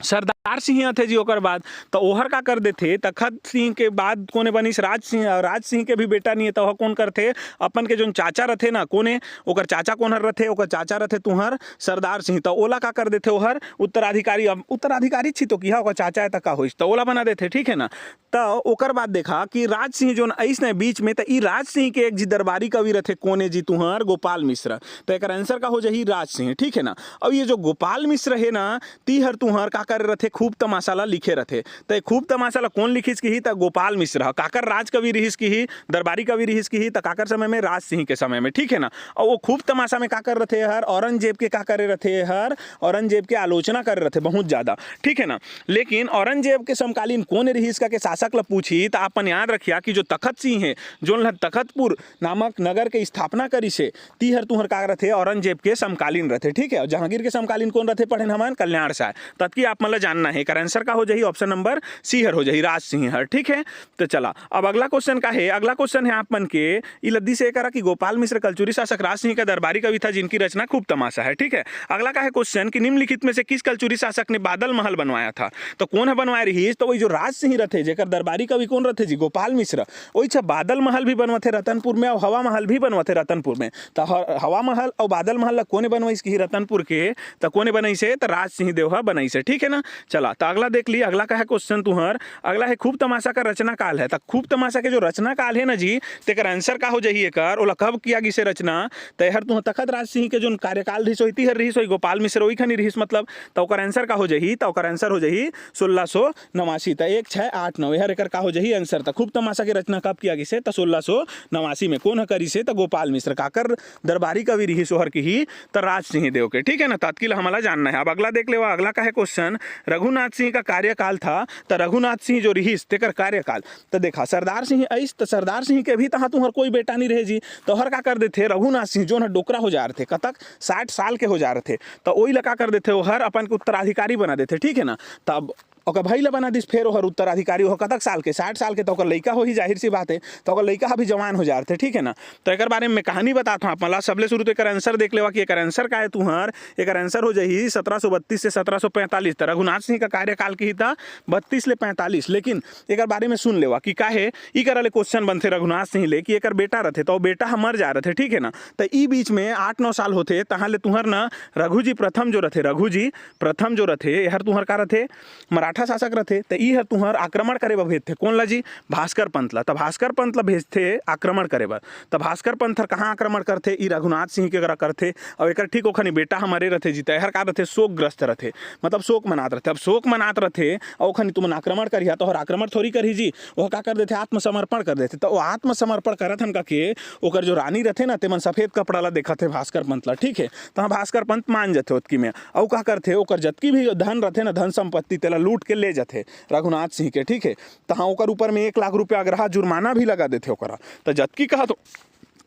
सरदार सिंह थे जी। ओकर बाद तो ओहर का कर देते तखत सिंह के बाद कोने बनिस राज सिंह, और राज सिंह के भी बेटा नहीं है तो कौन करते अपन के जो चाचा रथे ना कोने ओकर चाचा कौन हर रथे, ओकर चाचा रथे तुहर सरदार सिंह। तो ओला का कर देते ओहर उत्तराधिकारी, अब उत्तराधिकारी छी तो किया ओकर चाचा है तक होइस तो ओला बना देते, ठीक है ना। तो ओकर बाद देखा कि राज सिंह जो ऐसने बीच में तो ई राज सिंह के एक जी दरबारी कवि रथे कोने जी तुहर गोपाल मिश्र। तो एक आंसर का हो जाही राज सिंह, ठीक है ना। और ये जो गोपाल मिश्र है ना ती हर तुहर का कर रथे खूब तमाशाला लिखे रथे। तो खूब तमाशाला कौन लिखिस की ही, तो गोपाल मिश्र काकर राज कवि रहिस की ही, दरबारी कवि रहिस की ही, तो काकर समय में राज सिंह के समय में, ठीक है ना। और वो खूब तमाशा में का कर रथे हर औरंगजेब के का करे रथे हर औरंगजेब के आलोचना कर रहे थे बहुत ज्यादा, ठीक है ना। लेकिन औरंगजेब के समकालीन कौन रहिस का के शासक ला पूछी तो अपन याद रखिया कि जो तखत सिंह है जो तखतपुर नामक नगर के स्थापना करी से ती हर तुहर का रथे औरंगजेब के समकालीन रथे, ठीक है। और जहांगीर के समकालीन कौन रथे पढ़े हमान कल्याण साय। तत्की आप मतलब जानना है, आंसर का हो जाही ऑप्शन नंबर सी हर हो जाही राज सिंह हर, ठीक है। तो चला अब अगला क्वेश्चन का है, अगला क्वेश्चन है आप मन के ई लद्दी से करा कि गोपाल मिश्र कलचुरी शासक राज सिंह का दरबारी कवि था जिनकी रचना खूब तमाशा है, ठीक है। अगला का है क्वेश्चन कि निम्नलिखित में से किस कलचुरी शासक ने बादल महल बनवाया था। तो कौन है बनवाए रही, तो वही जो राज सिंह रथे जेकर दरबारी कवि कौन रथे जी गोपाल मिश्र, वही छा बादल महल भी बनवाते रतनपुर में और हवा महल भी बनवाते रतनपुर में। तो हवा महल और बादल महल कोने बनवाइस की रतनपुर के, तो कोने बनाई से तो राज सिंह देव बनाई से, ठीक है ना। ना। चला तो अगला देख ली, अगला का है क्वेश्चन तुहर, अगला है खूब तमाशा का रचना काल है। तो खूब तमाशा के जो रचना काल है ना जी, तेकर आंसर का हो जाही एकर, ओला कब किया गिसे रचना, तहर तुह तखत राज सिंह के जो कार्यकाल रही सोती हर रही सोई गोपाल मिश्र वही खनी रही मतलब, तो ओकर आंसर का हो जाही, तो ओकर आंसर हो जाही 1689। तो 1689 यहर एकर का हो जाही आंसर। तो खूब तमाशा के रचना कब किया गिसे, तो 1689 में। कौन करी से, तो गोपाल मिश्र। काकर दरबारी कवि रही सोहर की ही, तो राज सिंह देव के। ठीक है ना, तात्किल हमारा जानना है। अब अगला देख ले, अगला का है क्वेश्चन, रघुनाथ सिंह का कार्यकाल था। तो रघुनाथ सिंह जो रहीस तेकर कार्यकाल, तो देखा सरदार सिंह ऐस, तो सरदार सिंह के भी तहाँ तुहर कोई बेटा नहीं रहे जी, तो हर का कर देते रघुनाथ सिंह जो ना डोकरा हो जा रहे थे, कतक 60 साल के हो जा रहे थे, तो वही लगा कर देते, वो हर अपन के उत्तराधिकारी बना देते। ठीक है ना, तब ओकर भाई ला बना दिस, फिर ओहर उत्तराधिकारी हो कतक साल के, 60 साल के, तो ओकर लइका हो ही, जाहिर सी बात है, तो ओकर लइका अभी जवान हो जा रहे थे। ठीक है ना, तो एक बारे में कहानी बताता हूँ आप मला। सबले शुरू तो एक आंसर देख लेवा कि एक आंसर का है तुहर, एक आंसर हो जाही 1732 से 1745। तो रघुनाथ सिंह का कार्यकाल की था 32 ले 45। लेकिन एक बारे में सुन लेवा कि काहे ई करले क्वेश्चन बनते रघुनाथ सिंह ले कि एक बेटा रहते, तो बेटा मर जा रहे थे। ठीक है ना, तो ई बीच में 8-9 साल होते, तहाँ ले तुहर ना रघुजी प्रथम जो रहते, रघुजी प्रथम जो रहते, यहर तुहर का रहते मराठा शासक रहते। तो ई हर तुहर आक्रमण करे बर भेजते, कौन ला जी, भास्कर पंत ला। तो भास्कर पंत ला भेजते आक्रमण करे बर। तो भास्कर पंत हर कहाँ आक्रमण करते, ई रघुनाथ सिंह के करा करते, और एक ठीक ओखनी बेटा हमारे रहते जी, तहर का रहते शोकग्रस्त रहते, मतलब शोक मनात रहते। अब शोक मनात रहते और ओखनी तुमन आक्रमण करिया, तो हर आक्रमण थोड़ी करी जी, वो का कर देते, आत्मसमर्पण कर देते। तो वो आत्मसमर्पण करत हन का के ओकर जो रानी रहते ना, तेमन सफेद कपड़ा ला देखा थे भास्कर पंत ला। ठीक है, तो भास्कर पंत मान जाते ओतकी में, और का करते ओकर जतकी भी धन रहते ना, धन संपत्ति तेला लूट के ले जाते रघुनाथ सिंह के। ठीक है, तो हाँ ओकर ऊपर में 1 लाख रुपया अग्रह जुर्माना भी लगा देते ओकरा। तो जतकी कहा तो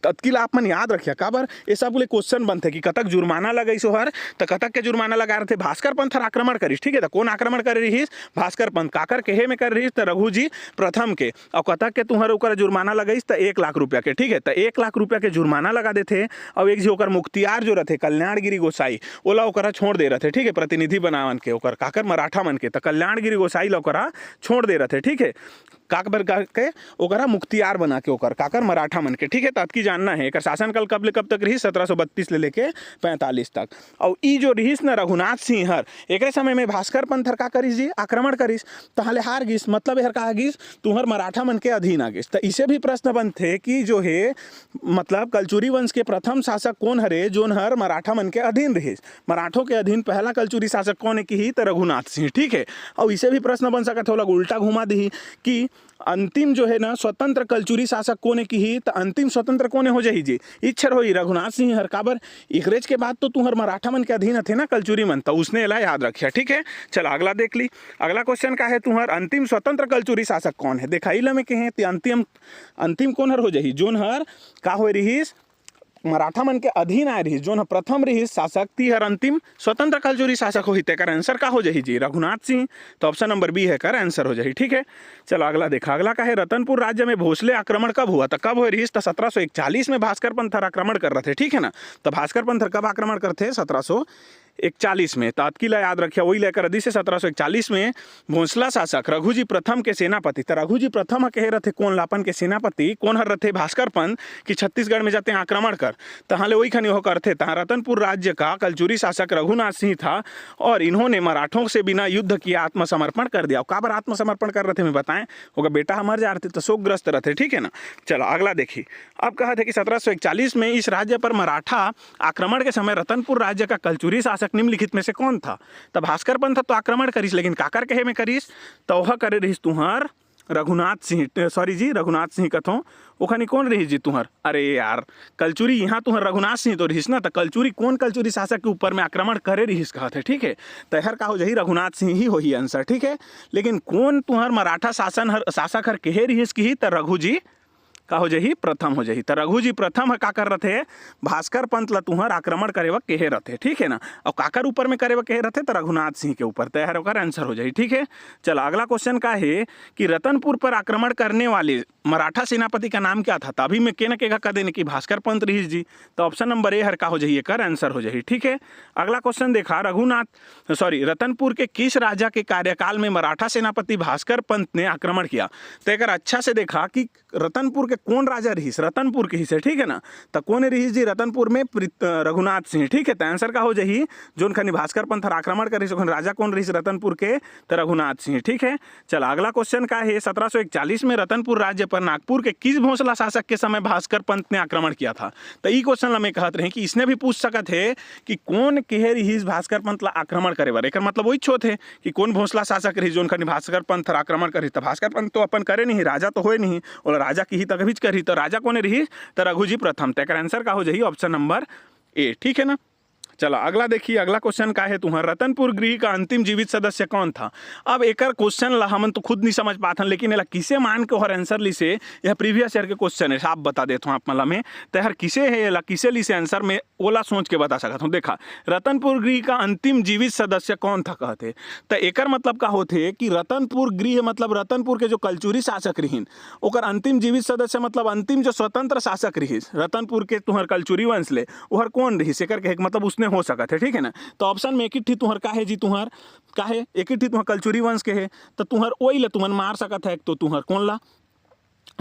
तत्किल आप मन याद रखिए, काबर ये सब बोले क्वेश्चन बनते कि कतक जुर्माना लगाई सोहर, तो कतक के जुर्माना लगा रहे थे, भास्कर पंथ आक्रमण करिस। ठीक है, तो कौन आक्रमण कर रहीस, भास्कर पंथ। काकर केहे में कर रहीस, तो रघुजी प्रथम के, और कतक के तुहर ओकर जुर्माना लगाईस, तो 1 लाख रुपया के। ठीक है, तो 1 लाख रुपया के जुर्माना लगा देते, और एक जी ओकर मुख्तियार जो रहते कल्याणगिरी गोसाई, ओला ओकरा छोड़ दे रहे थे। ठीक है, प्रतिनिधि बनावन के ओकर काकर मराठा मन के, तो कल्याणगिरी गोसाई ला ओकरा छोड़ दे रहे थे। ठीक है, काकबर के ओकरा मुख्तियार बना के ओकर काकर मराठा मन के। ठीक है, तब की जानना है एकर शासन काल कब ले कब तक रही, 1732 ले लेके 45 तक। और ई जो रहीस ना रघुनाथ सिंह हर, एक समय में भास्कर पंथ हर का करिस जी, आक्रमण करिस, तहाले हार गिस, मतलब हर का गिस तुहर मराठा मन के अधीन आ गिस। तो इसे भी प्रश्न बनते कि जो है मतलब कलचुरी वंश के प्रथम शासक कौन हरे, जोन हर मराठा मन के अधीन रहीस, मराठों के अधीन पहला कलचुरी शासक कौन है की ही, तो रघुनाथ सिंह। ठीक है, और इसे भी प्रश्न बन सकता है, उल्टा घुमा दी कि अंतिम जो है ना स्वतंत्र कलचुरी शासक कोने की ही, तो अंतिम स्वतंत्र कोने हो जाही जी, इच्छर हो रघुनाथ सिंह हर। काबर इकरेज के बाद तो तुहर मराठा मन के अधीन थे ना कलचुरी मन, तो उसने एला याद रखिया। ठीक है, चलो अगला देख ली, अगला क्वेश्चन का है तुहर अंतिम स्वतंत्र कलचुरी शासक कौन है। देखा इला में कहे अंतिम कौन हर हो जाही, जोन हर का हो रहीस मराठा मन के अधीन आए रही, जो प्रथम रही शासक ती हर अंतिम स्वतंत्र कलचुरी शासक होही, तेकर आंसर का हो जाही जी, रघुनाथ सिंह। तो ऑप्शन नंबर बी है कर आंसर हो जाही। ठीक है, चलो अगला देखा, अगला का है रतनपुर राज्य में भोसले आक्रमण कब हुआ, तो कब हो रही, तो 1741 में भास्कर पंथर आक्रमण कर रहे थे। ठीक है ना, तो भास्कर पंथर कब आक्रमण करते, 1741 में। तात्किला याद रखिए, वही लेकर अदी से 1741 में भोसला शासक रघुजी प्रथम के सेनापति, तो रघुजी प्रथम कहे रहे कौन लापन के सेनापति कौन हर रहे, भास्कर पंथ कि छत्तीसगढ़ में जाते हैं आक्रमण कर, तहाँ ले वही खनी हो करते। तहाँ रतनपुर राज्य का कलचुरी शासक रघुनाथ सिंह था, और इन्होंने मराठों से बिना युद्ध किया आत्मसमर्पण कर दिया। काबर आत्मसमर्पण कर रहे थे मैं बताएं, होगा बेटा मर जा रहे थे, तो शोकग्रस्त रहते। ठीक है ना, चलो अगला देखिए, अब कहा था कि 1741 में इस राज्य पर मराठा आक्रमण के समय रतनपुर राज्य का कलचुरी शासक निम्नलिखित में से कौन था। तब भास्कर पंथ तो आक्रमण करिस, लेकिन काकर कहे में करिस, तो वह करे रहीस तुहर रघुनाथ सिंह, सॉरी जी रघुनाथ सिंह कथों ओखनी कौन रही जी तुहर, अरे यार कलचुरी यहाँ तुहर रघुनाथ सिंह तो रहीस ना, तो कलचुरी कौन कलचुरी शासक के ऊपर में आक्रमण करे रहीस कहते। ठीक है, तहर का हो जाही रघुनाथ सिंह ही हो ही आंसर। ठीक है, लेकिन कौन तुहर मराठा शासक हर कहे रहीस की, तो रघुजी का हो जाही प्रथम हो जाही। तो रघुजी प्रथम का कर रहे थे भास्कर पंथ ला तुहर आक्रमण करे वक्त कहे रहते। ठीक है ना, और काकर ऊपर में करे वक्त कहे रहते, तो रघुनाथ सिंह के ऊपर, तैयार होकर आंसर हो जाही। ठीक है, चलो अगला क्वेश्चन का है कि रतनपुर पर आक्रमण करने वाले मराठा सेनापति का नाम क्या था। तभी में के न के कह देने की भास्कर पंथ रहीस जी, तो ऑप्शन नंबर ए हर का हो जाही, कर आंसर हो जाही। ठीक है, अगला क्वेश्चन देखा, रतनपुर के किस राजा के कार्यकाल में मराठा सेनापति भास्कर पंथ ने आक्रमण किया। तो एक अच्छा से देखा कि रतनपुर के कौन राजा रहीस? रतनपुर के ही से, ठीक है ना। तो कौन रहीस जी रतनपुर में? रघुनाथ सिंह, ठीक है। तो आंसर का हो जाही जोन खनी भास्कर पंथ आक्रमण करिस ओखन राजा कौन रहीस रतनपुर के? तो रघुनाथ सिंह, ठीक है। चला अगला क्वेश्चन का है 1741 में रतनपुर राज्य पर नागपुर के किस भोसला शासक के समय भास्कर पंत ने आक्रमण किया था? तो ई क्वेश्चन ला मैं कहत रहे कि इसने भी पूछ सकत है कि कौन के रहीस भास्कर पंत ला आक्रमण करे बर। एकर मतलब वही छोत है कि कौन भोसला शासक रही जोन खनी भास्कर पंथ आक्रमण करी। तो भास्कर पंत तो अपन करे नहीं, राजा तो होए नहीं, और राजा की ही तकबीज करी। तो राजा कौन रही? तो रघुजी प्रथम। तो आंसर का हो जाही ऑप्शन नंबर ए, ठीक है ना। चलो अगला देखिए, अगला क्वेश्चन का है तुम्हारा रतनपुर गृह का अंतिम जीवित सदस्य कौन था? अब एकर क्वेश्चन ला हमन तो खुद नहीं समझ पाथन, लेकिन एला किसे मान के और आंसर ली से यह प्रीवियस ईयर के क्वेश्चन है, आप बता देता हूँ आप मला में। तो हर किसे है एला किसे ली से आंसर में ओला सोच के बता सकता हूँ। देखा रतनपुर गृह का अंतिम जीवित सदस्य कौन था कहते, तो एकर मतलब का होते कि रतनपुर गृह मतलब रतनपुर के जो कलचुरी शासक रहीन ओकर अंतिम जीवित सदस्य मतलब अंतिम जो स्वतंत्र शासक रहीस रतनपुर के तुहर कलचुरी वंश ले ओहर कौन रहीस, एकर के मतलब उसने हो सकत है, ठीक है ना। तो ऑप्शन में एक ही तुहर का है जी, तुहर का है एक ही तुहर कलचुरी वंश के है, तो तुहर वही ला तुमन मार सकत है। तो तुहर कौन ला?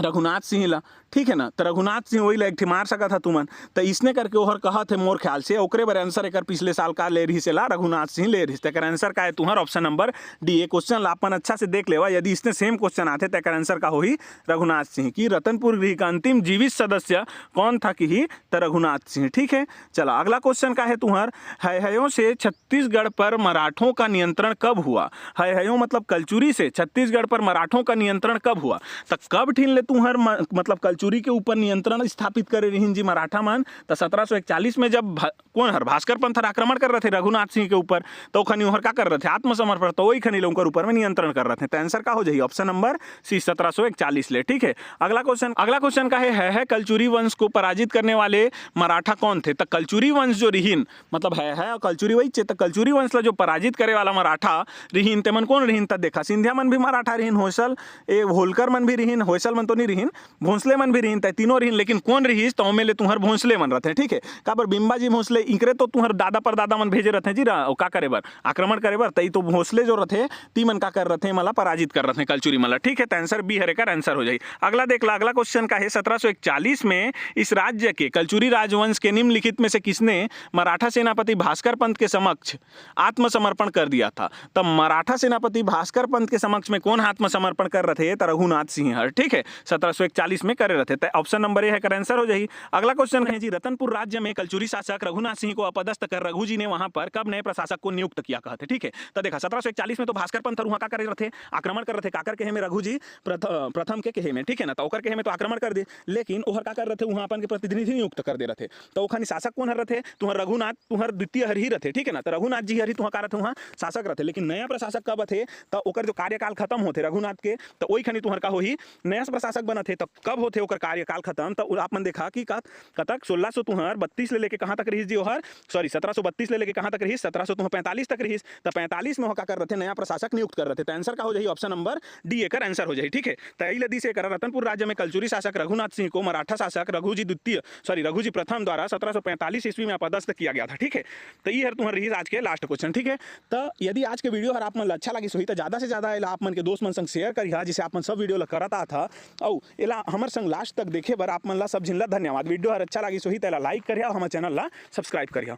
रघुनाथ सिंह ला, ठीक है ना। तो रघुनाथ सिंह वही ला एक मार सका था तुमन। तो इसने करके ओहर कहा थे मोर ख्याल से ओकरे बारे आंसर एक पिछले साल का ले रही से ला रघुनाथ सिंह ले रही। तो आंसर का है तुम्हारा ऑप्शन नंबर डी। ये क्वेश्चन ला अपन अच्छा से देख लेवा, यदि इसने सेम क्वेश्चन आते तो आंसर का हो ही रघुनाथ सिंह की रतनपुर गृह का अंतिम जीवित सदस्य कौन था कि ही? तो रघुनाथ सिंह, ठीक है। चलो अगला क्वेश्चन का है तुम्हार हयो से छत्तीसगढ़ पर मराठों का नियंत्रण कब हुआ? हयो मतलब कलचुरी से छत्तीसगढ़ पर मराठों का नियंत्रण कब हुआ? तो कब ठीन ले तुम्हार मतलब कलचुरी के ऊपर नियंत्रण स्थापित करे रहीन जी मराठा मान? तो 1741 में जब कौन हर भास्कर पंथ आक्रमण कर रहे थे रघुनाथ सिंह के ऊपर, तो खनी ओहर का कर रहे थे? आत्मसमर्पण। तो वही खनी उनके ऊपर में नियंत्रण कर रहे थे। तो आंसर का हो जाए ऑप्शन नंबर सी 1741 ले, ठीक है। अगला क्वेश्चन का है कलचुरी वंश को पराजित करने वाले मराठा कौन थे? तो कलचुरी वंश जो रहीन मतलब है और कलचुरी वही चे, तो कलचुरी वंश ला जो पराजित करे वाला मराठा रहीन ते मन कौन रहीन? तो देखा सिंधिया मन भी मराठा रहीन, होसल ए होलकर मन भी रहीन, होसल मन तो नहीं रहीन, भोंसले मन भी रहीन, तीनों रहीन। लेकिन कौन रहीस? तो में ले तुहर भोंसले मन रहते, ठीक है। का पर बिंबा जी भोंसले इकरे तो तुहर दादा पर दादा मन भेजे रहते जी का करे बर आक्रमण करे बर। तई तो भोंसले जो रहते ती मन का कर रहते मला पराजित कर रहते कलचुरी मला, ठीक है। तो आंसर बी हरे का आंसर हो जाए। अगला देख ला, अगला क्वेश्चन का है 1741 में इस राज्य के कलचुरी राजवंश के निम्नलिखित में से किसने मराठा सेनापति भास्कर पंत के समक्ष आत्मसमर्पण कर दिया था? तब मराठा सेनापति भास्कर पंत के समक्ष में कौन आत्मसमर्पण कर रहे थे? तो रघुनाथ सिंह, ठीक है। 1741 में करे रहते। तो ऑप्शन नंबर ए है का आंसर हो जाए। अगला क्वेश्चन है जी रतनपुर राज्य में कलचुरी शासक रघुनाथ सिंह को अपदस्थ कर रघु जी ने वहां पर कब नए प्रशासक को नियुक्त किया कहते, ठीक है। तो देखा 1741 में तो भास्कर पंथ वहां का कर रहे थे, आक्रमण कर रहे थे, काकर के में रघु जी प्रथम के कहे में, ठीक है ना। तो ओकर कहे में तो आक्रमण कर दे, लेकिन ओहर का कर रहे थे वहां अपन के प्रतिनिधि नियुक्त कर दे रहे थे। तो ओखनी शासक कौन हर रहे? तुहर रघुनाथ तुहर द्वितीय हर ही रहे, ठीक है ना। तो रघुनाथ जी हरि तुहा का रहे वहां शासक रहे, लेकिन नया प्रशासक कब थे? तो ओकर जो कार्यकाल खत्म होते रघुनाथ के, तो वही खनी तुहर का हो ही नया प्रशासक बना थे। तो कब होते ओकर कार्यकाल खत्म? तो आप मन देखा कि कतक 1632 ले लेके कहां तक रही जी ओहर, सॉरी 1732 ले लेके कहां तक रही? 1745 तक रही। तो 45 में हो का कर रहे थे नया प्रशासक नियुक्त कर रहे थे। तो आंसर का हो जाए ऑप्शन नंबर डी एकर आंसर हो जाए, ठीक है। तो यही लदी से कर रतनपुर राज्य में कलचुरी शासक रघुनाथ सिंह को मराठा शासक रघु जी प्रथम द्वारा 1745 ईस्वी में अपदस्थ किया गया था, ठीक है। तो ये तुम्हारे रही आज के लास्ट क्वेश्चन, ठीक है। तो यदि आज के वीडियो आप मन अच्छा लगी सही तो ज्यादा से ज्यादा आप मन के दोस्त मन संग शेयर करिहा, जिसे आप मन सब वीडियो ला करता था और एला हमर संग लास्ट तक देखे बर आप मन ला सब झिन ला धन्यवाद। वीडियो अच्छा लगी सही तो लाइक करिहा, हमारे चैनल ला सब्सक्राइब करिहा।